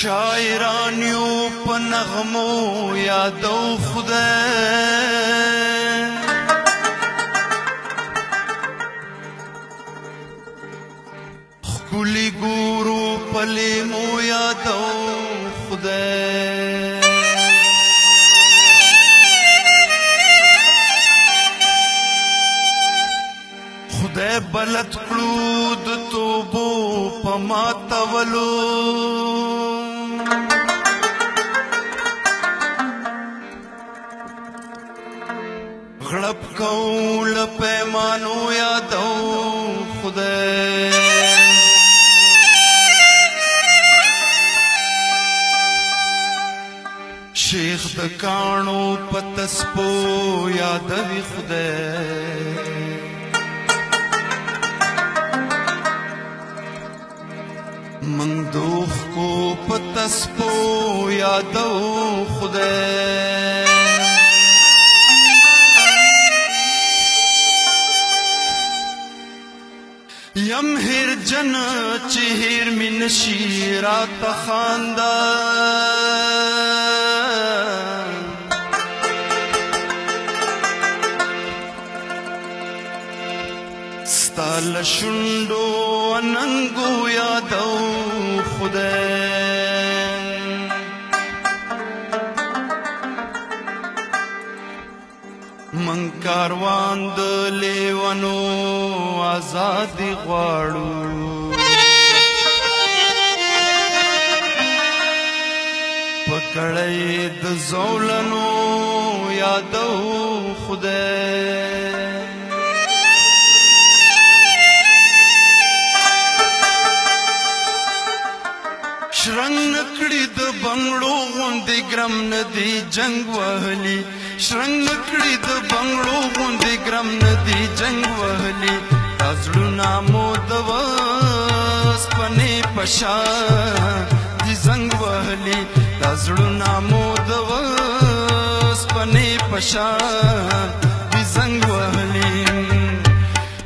شاعرانیو په نغمو یادو خدای خکولی ګورو په لیمو یادو خدای خدای بلد کړو د توبو په ماتولو غړپ کول پیمانو یادو خدای شیخ د کانو پتسپو یادوي خدای من دوخ کو پتسپو یادو خدای یم هر جن چهر من شیرات خاندان ستال شندو اننگو یادو خدای من کاروان د لیوانو آزادی غواړو پکړې د زولنو یادو خدای شرنګ نکړې د بنگړو غوندې ګرم ندی جنگ وهلی شرنګ نکړې د بنگړو غوندې ګرم ندی جنگ وهلی تازړو نامو د وسپنې پشا دي زنګ وهلی تازړو نامو د وسپنې پشا دي زنګ وهلی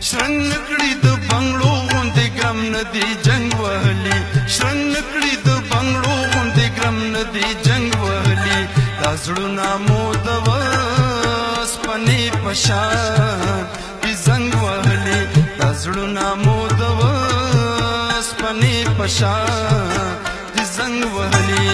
شرنګ نکړې د بنگړو غوندې ګرم ندی جنگ وهلی شرنګ نکړې د بنگړو غوندې ګرم ندی جنگ وهلی تازړو نامو د وسپنې پشا دي زنګ وهلی تازړو نامو د وسپنې پشا دي زنګ وهلی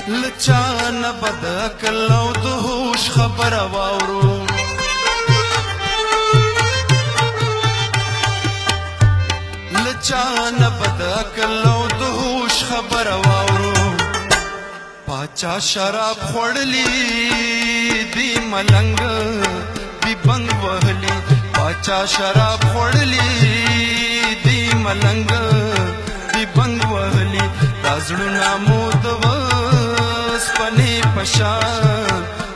لچان بد عقل او د هوش خبر واورو لچان بد عقل او د هوش خبر واورو پاچا شراب خوړلی دی ملنګ دی بنګ وهلی پاچا شراب خوړلی دی ملنګ دی بنګ وهلی تازړو نامو د وسپنې پشا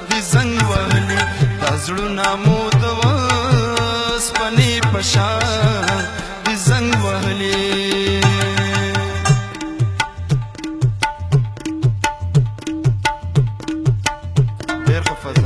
دي زنګ وهلی تازړو نامو د وسپنې پشا دي زنګ وهلی ډېر ښه فضل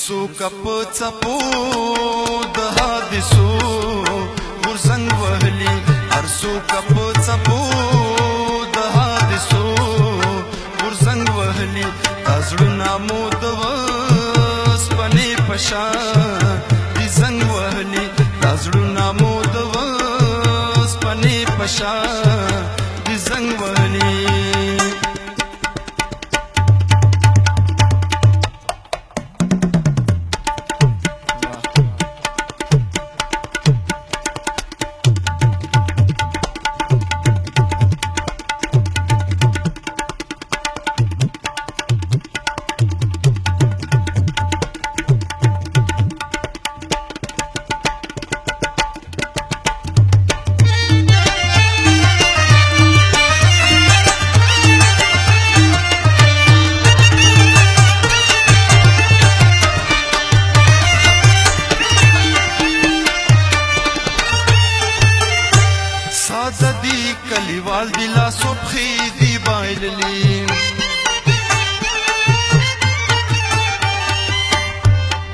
نسو کپ چپو د حادثو ورزنګ وهلی ارسو کپ چپو د حادثو ورزنګ وهلی ازړو نامو د وس پنې پشا دي زنګ وهلی ازړو نامو د وس پنې پشا دي زنګ وهلی ساددی کلیوال دی لاسو پخی دی بایللی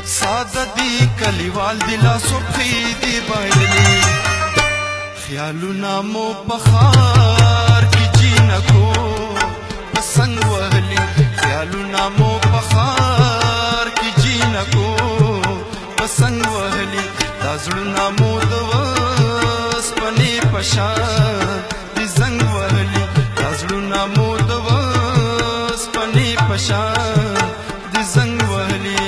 ساددی کلیوال دی لاسو پخی دی بایللی خیالو نامو پخار کی جینکو پسنگ وهلی خیالو نامو پخار کی جینکو پسنگ وهلی دازړو نامو دوا پشا دی زنګ وهلی ازړو نامو د وس پنې پشا دی زنګ وهلی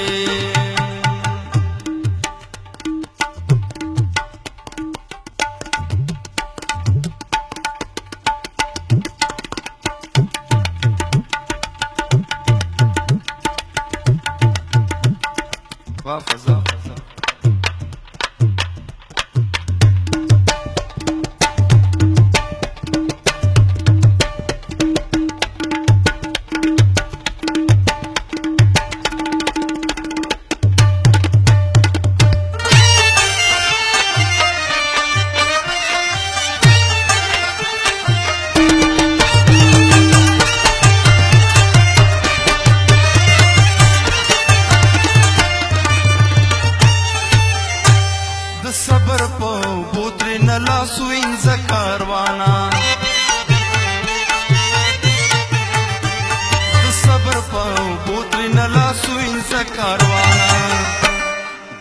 وا فضا صبر پو بوتری نلا سوین زکاروانا صبر پو بوتری نلا سوین زکاروانا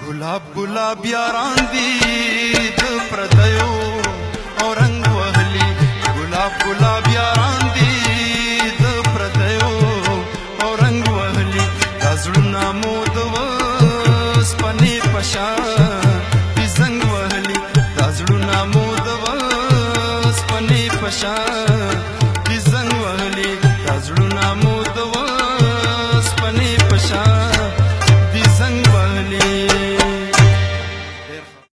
گلاب گلاب یاران دی د پردیو او رنگ وهلی گلاب گلاب یاران دی د پردیو او رنگ وهلی ازړو نامو د وس پنې پشا زړو نامو د وس پنې پشا